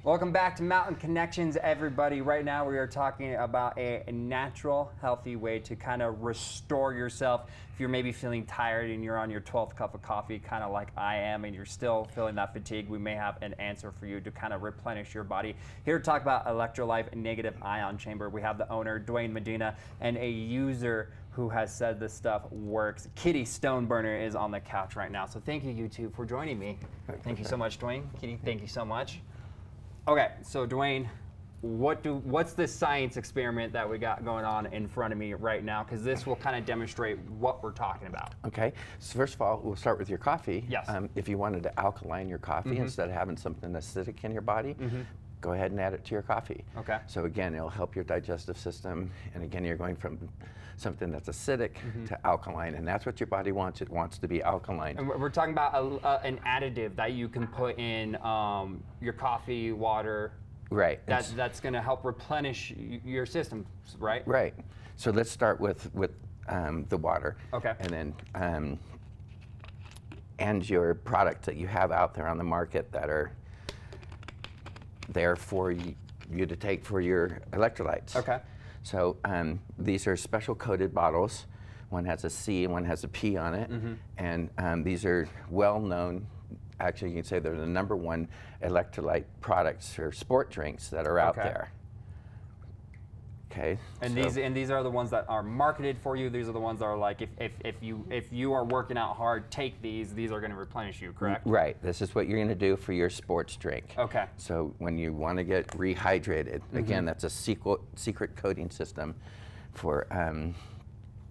Welcome back to Mountain Connections, everybody. Right now we are talking about a natural, healthy way to kind of restore yourself. If you're maybe feeling tired and you're on your 12th cup of coffee, kind of like I am, and you're still feeling that fatigue, we may have an answer for you to kind of replenish your body. Here to talk about Electrolyfe Negative Ion Chamber, we have the owner, Duane Medina, and a user who has said this stuff works. Kitty Stoneburner is on the couch right now. So thank you, you two, for joining me. Thank you so much, Duane. Kitty, thank you so much. Okay, so Duane, what's this science experiment that we got going on in front of me right now? Because this will kind of demonstrate what we're talking about. Okay, so first of all, we'll start with your coffee. Yes. If you wanted to alkaline your coffee instead of having something acidic in your body, go ahead and add it to your coffee. Okay. So again, it'll help your digestive system, and again, you're going from something that's acidic to alkaline, and that's what your body wants. It wants to be alkaline. And we're talking about an additive that you can put in your coffee, water. Right. That's going to help replenish your system, right? Right. So let's start with the water. Okay. And then and your product that you have out there on the market that are there for you to take for your electrolytes. Okay. So these are special coated bottles. One has a C and one has a P on it. And these are well known. Actually, you can say they're the #1 electrolyte products or sport drinks that are out there. Okay. And these are the ones that are marketed for you. These are the ones that are like, if you are working out hard, take these. These are going to replenish you, correct? Right. This is what you're going to do for your sports drink. Okay. So when you want to get rehydrated, again, that's a secret coating system for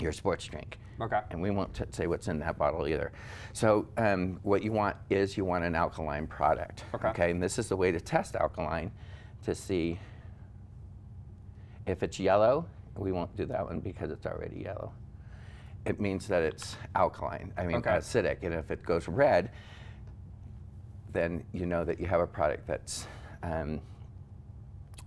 your sports drink. Okay. And we won't say what's in that bottle either. So what you want is an alkaline product. Okay. Okay. And this is the way to test alkaline to see if it's yellow. We won't do that one because it's already yellow. It means that it's alkaline, acidic. And if it goes red, then you know that you have a product that's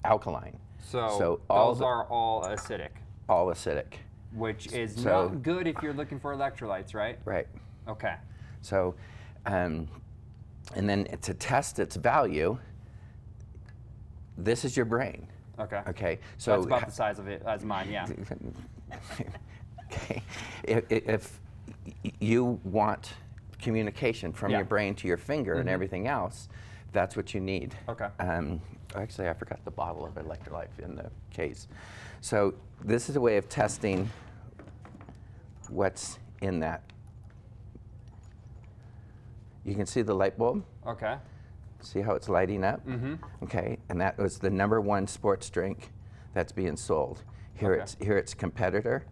alkaline. So those are all acidic. All acidic. Which is not good if you're looking for electrolytes, right? Right. Okay. So, and then to test its value, this is your brain. Okay. Okay. So that's about the size of it as mine, yeah. Okay. If you want communication from your brain to your finger and everything else, that's what you need. Okay. Actually, I forgot the bottle of Electrolyfe in the case. So this is a way of testing what's in that. You can see the light bulb. Okay. See how it's lighting up? Okay, and that was the #1 sports drink that's being sold. Here it's competitor.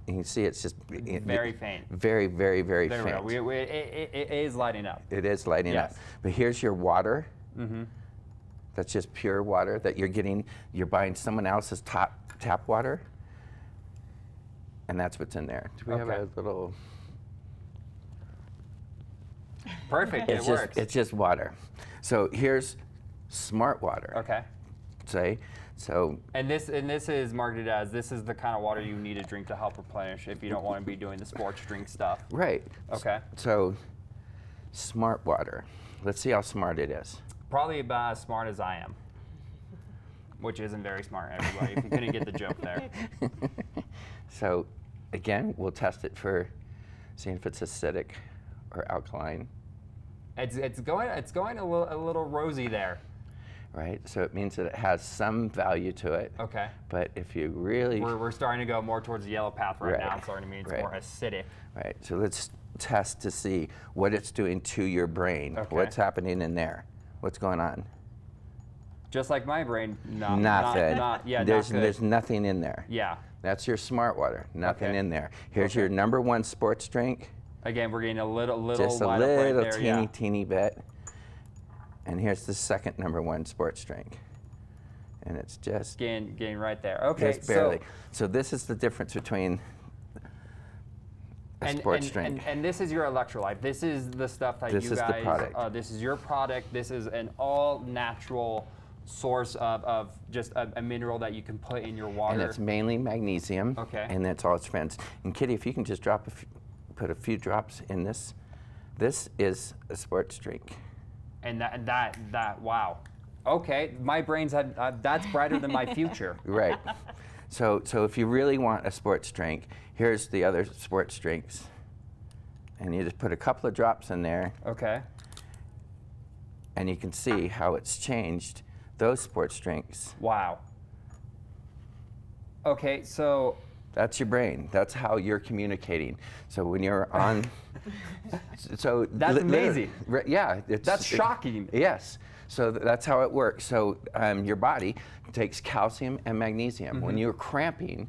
You can see it's just very faint. Very, very, very faint. It is lighting up. It is lighting up. But here's your water. That's just pure water that you're getting. You're buying someone else's tap water, and that's what's in there. Do we have a little? Perfect. It works. It's just water. So here's smart water. Okay. Say so. And this is marketed as this is the kind of water you need to drink to help replenish if you don't want to be doing the sports drink stuff. Right. Okay. So smart water. Let's see how smart it is. Probably about as smart as I am, which isn't very smart, everybody, if you couldn't get the joke there. So again, we'll test it for seeing if it's acidic or alkaline. It's going a little rosy there. Right, so it means that it has some value to it. Okay. But if you really... We're starting to go more towards the yellow path right now. It's starting to mean it's more acidic. Right, so let's test to see what it's doing to your brain. Okay. What's happening in there? What's going on? Just like my brain, nothing. Not good. There's nothing in there. Yeah. That's your smart water. Nothing in there. Here's your #1 sports drink. Again, we're getting a little just a light little up right there, teeny bit. And here's the second #1 sports drink. And it's just getting right there. Okay. Just barely. So this is the difference between a sports drink. And this is your Electrolyfe. This is the stuff that this you is guys. The product. This is your product. This is an all natural source of just a mineral that you can put in your water. And it's mainly magnesium. Okay. And that's all its friends. And Kitty, if you can just put a few drops in this. This is a sports drink. And that wow. Okay, my brain's that's brighter than my future. Right. So if you really want a sports drink, here's the other sports drinks. And you just put a couple of drops in there. Okay. And you can see how it's changed those sports drinks. Wow. Okay, so that's your brain. That's how you're communicating. So when you're on, so that's amazing. Yeah, that's shocking. Yes. So that's how it works. So your body takes calcium and magnesium. When you're cramping,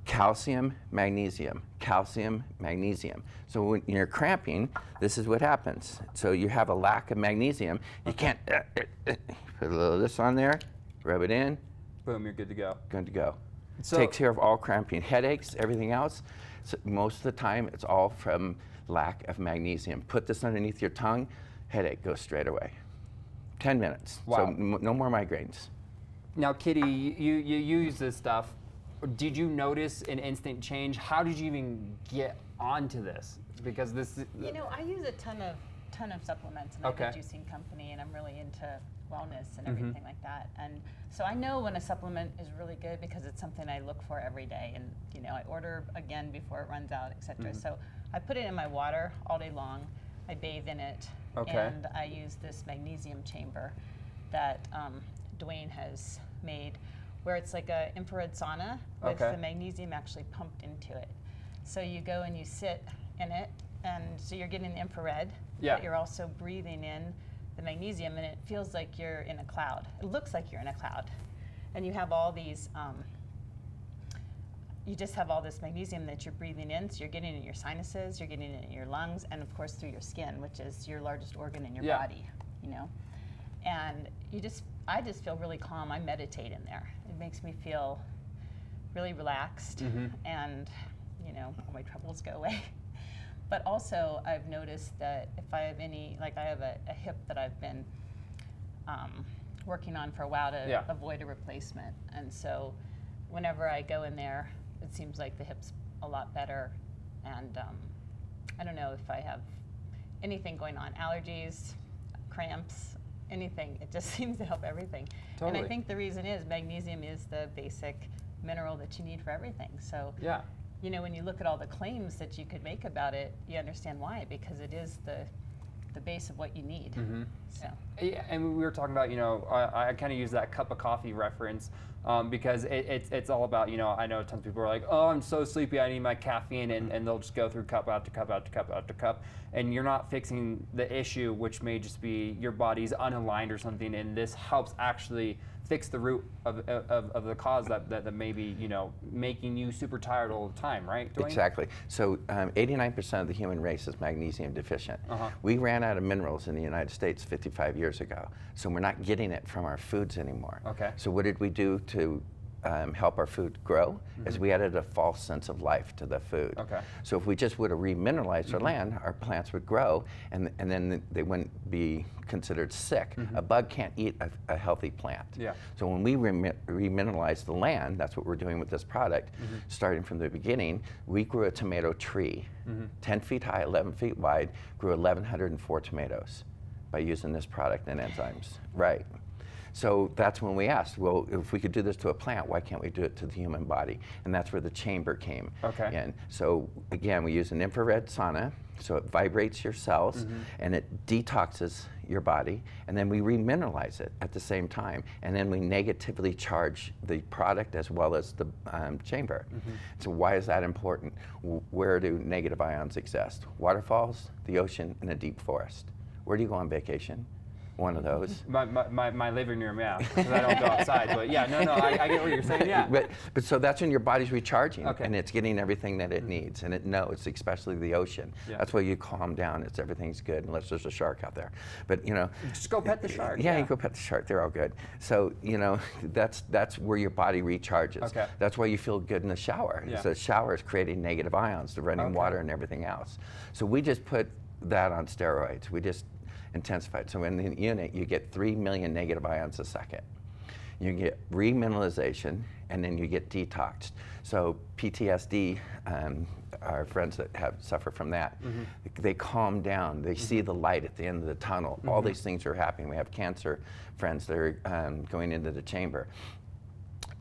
calcium, magnesium, calcium, magnesium. So when you're cramping, this is what happens. So you have a lack of magnesium. You can't put a little of this on there, rub it in. Boom, you're good to go. Good to go. So, takes care of all cramping, headaches, everything else. So most of the time, it's all from lack of magnesium. Put this underneath your tongue, headache goes straight away. 10 minutes. Wow. So no more migraines. Now, Kitty, you use this stuff. Did you notice an instant change? How did you even get onto this? Because this, you know, I use a ton of supplements, and I have a juicing company, and I'm really into wellness and everything like that. And so I know when a supplement is really good because it's something I look for every day, and you know, I order again before it runs out, etc. So I put it in my water all day long. I bathe in it, and I use this magnesium chamber that Duane has made, where it's like an infrared sauna with the magnesium actually pumped into it. So you go and you sit in it, and so you're getting the infrared, but you're also breathing in the magnesium, and it feels like you're in a cloud. It looks like you're in a cloud. And you have all these, you just have all this magnesium that you're breathing in, so you're getting it in your sinuses, you're getting it in your lungs, and of course through your skin, which is your largest organ in your body, you know. And I just feel really calm. I meditate in there. It makes me feel really relaxed, and you know, all my troubles go away. But also, I've noticed that if I have any, like I have a hip that I've been working on for a while to avoid a replacement. And so whenever I go in there, it seems like the hip's a lot better. And I don't know if I have anything going on, allergies, cramps, anything. It just seems to help everything. Totally. And I think the reason is magnesium is the basic mineral that you need for everything. So you know, when you look at all the claims that you could make about it, you understand why, because it is the base of what you need. So. Yeah, and we were talking about, you know, I kind of use that cup of coffee reference because it's all about, you know, I know tons of people are like, oh, I'm so sleepy, I need my caffeine, and they'll just go through cup after cup after cup after cup, and you're not fixing the issue, which may just be your body's unaligned or something, and this helps actually fix the root of the cause that may be, you know, making you super tired all the time, right, Duane? Exactly. So 89% of the human race is magnesium deficient. We ran out of minerals in the United States 55 years ago, so we're not getting it from our foods anymore. So what did we do to help our food grow? Is we added a false sense of life to the food. So if we just would have remineralized our land, our plants would grow, and then they wouldn't be considered sick. A bug can't eat a healthy plant. So when we remineralize the land, that's what we're doing with this product, starting from the beginning, we grew a tomato tree, 10 feet high, 11 feet wide, grew 1,104 tomatoes by using this product and enzymes. Right. So that's when we asked, well, if we could do this to a plant, why can't we do it to the human body? And that's where the chamber came in. So again, we use an infrared sauna, so it vibrates your cells, and it detoxes your body, and then we remineralize it at the same time, and then we negatively charge the product as well as the chamber. So why is that important? Where do negative ions exist? Waterfalls, the ocean, and a deep forest. Where do you go on vacation? One of those. My living room, yeah, because I don't go outside. But yeah, no, I get what you're saying, yeah. But so that's when your body's recharging, and it's getting everything that it needs, and it knows, especially the ocean. That's why you calm down. It's everything's good, unless there's a shark out there. But you know, just go pet the shark. Yeah, you go pet the shark. They're all good. So you know, that's where your body recharges. That's why you feel good in the shower. So the shower is creating negative ions, the running water and everything else. So we just put that on steroids. We just intensified. So in the unit, you get 3 million negative ions a second. You get remineralization, and then you get detoxed. So PTSD, our friends that suffer from that, they calm down. They see the light at the end of the tunnel. All these things are happening. We have cancer friends that are going into the chamber.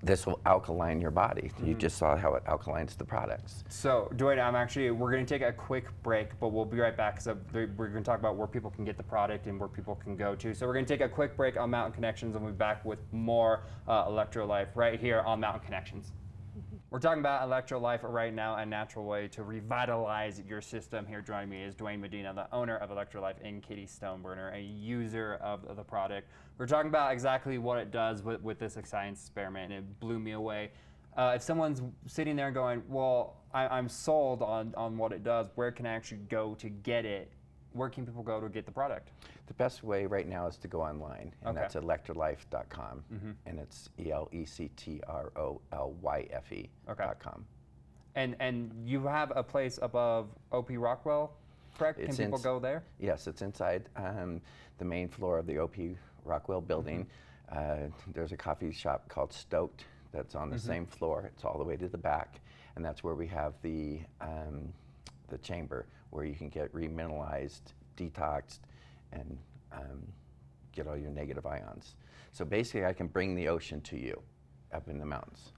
This will alkaline your body. You just saw how it alkalines the products. So, Duane, we're going to take a quick break, but we'll be right back because we're going to talk about where people can get the product and where people can go to. So we're going to take a quick break on Mountain Connections, and we'll be back with more Electrolyfe right here on Mountain Connections. We're talking about Electrolyfe right now, a natural way to revitalize your system. Here joining me is Duane Medina, the owner of Electrolyfe, and Kitty Stoneburner, a user of the product. We're talking about exactly what it does with this exciting experiment, and it blew me away. If someone's sitting there going, well, I'm sold on what it does, where can I actually go to get it? Where can people go to get the product? The best way right now is to go online, and that's electrolyfe.com, and it's ELECTROLYFE.com. And you have a place above OP Rockwell, correct? Can people go there? Yes, it's inside the main floor of the OP Rockwell building. There's a coffee shop called Stoked that's on the same floor. It's all the way to the back, and that's where we have the chamber where you can get remineralized, detoxed, and get all your negative ions. So basically, I can bring the ocean to you up in the mountains.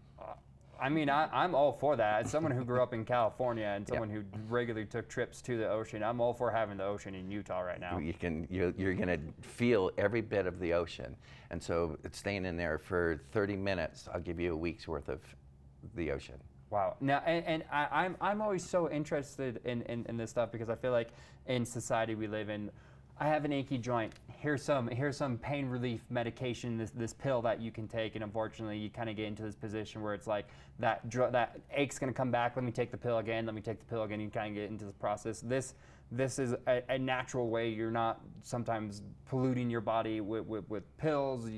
I mean, I'm all for that. As someone who grew up in California and someone who regularly took trips to the ocean, I'm all for having the ocean in Utah right now. You're going to feel every bit of the ocean. And so it's staying in there for 30 minutes. I'll give you a week's worth of the ocean. Wow. Now, and I'm always so interested in this stuff because I feel like in society we live in, I have an achy joint. Here's some pain relief medication, this pill that you can take, and unfortunately you kind of get into this position where it's like that ache's going to come back. Let me take the pill again. Let me take the pill again. You kind of get into this process. This is a natural way. You're not sometimes polluting your body with pills.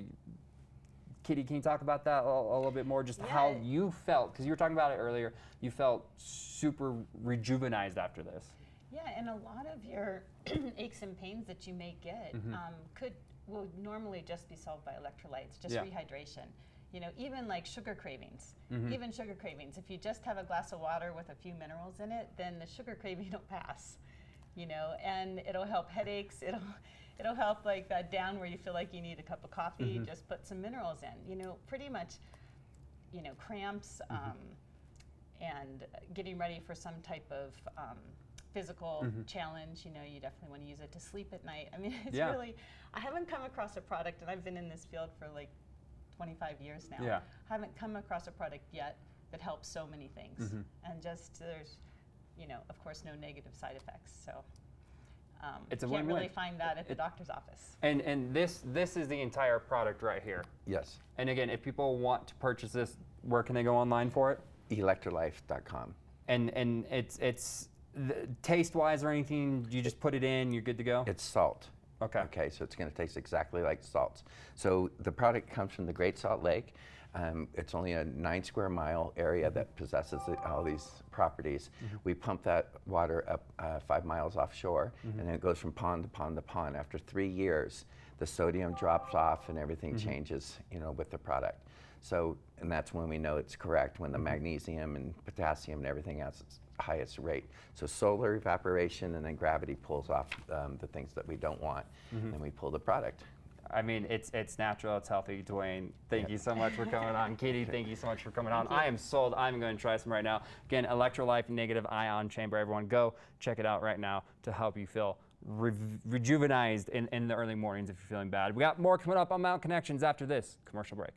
Kitty, can you talk about that a little bit more? Just how you felt, because you were talking about it earlier. You felt super rejuvenized after this. Yeah, and a lot of your aches and pains that you may get will normally just be solved by electrolytes, just rehydration. You know, even like sugar cravings. Even sugar cravings. If you just have a glass of water with a few minerals in it, then the sugar craving will pass. You know, and it'll help headaches. It'll help like that down where you feel like you need a cup of coffee. Just put some minerals in. You know, pretty much. You know, cramps and getting ready for some type of physical challenge, you know, you definitely want to use it to sleep at night. I mean, it's really, I haven't come across a product, and I've been in this field for like 25 years now. I haven't come across a product yet that helps so many things. And just, there's, you know, of course, no negative side effects. So it's a can't win-win. really find that at the doctor's office. And this is the entire product right here. Yes. And again, if people want to purchase this, where can they go online for it? Electrolyfe.com. And it's taste-wise or anything, you just put it in, you're good to go? It's salt. Okay. Okay, so it's going to taste exactly like salt. So the product comes from the Great Salt Lake. It's only a 9 square mile area that possesses all these properties. We pump that water up 5 miles offshore, and then it goes from pond to pond to pond. After 3 years, the sodium drops off and everything changes, you know, with the product. So, and that's when we know it's correct, when the magnesium and potassium and everything else is highest rate. So solar evaporation, and then gravity pulls off the things that we don't want, and we pull the product. I mean, it's natural, it's healthy. Duane, thank you so much for coming on. Kitty, thank you so much for coming on. I am sold. I'm going to try some right now. Again, Electrolyfe Negative Ion Chamber. Everyone go check it out right now to help you feel rejuvenized in the early mornings if you're feeling bad. We got more coming up on Mountain Connections after this commercial break.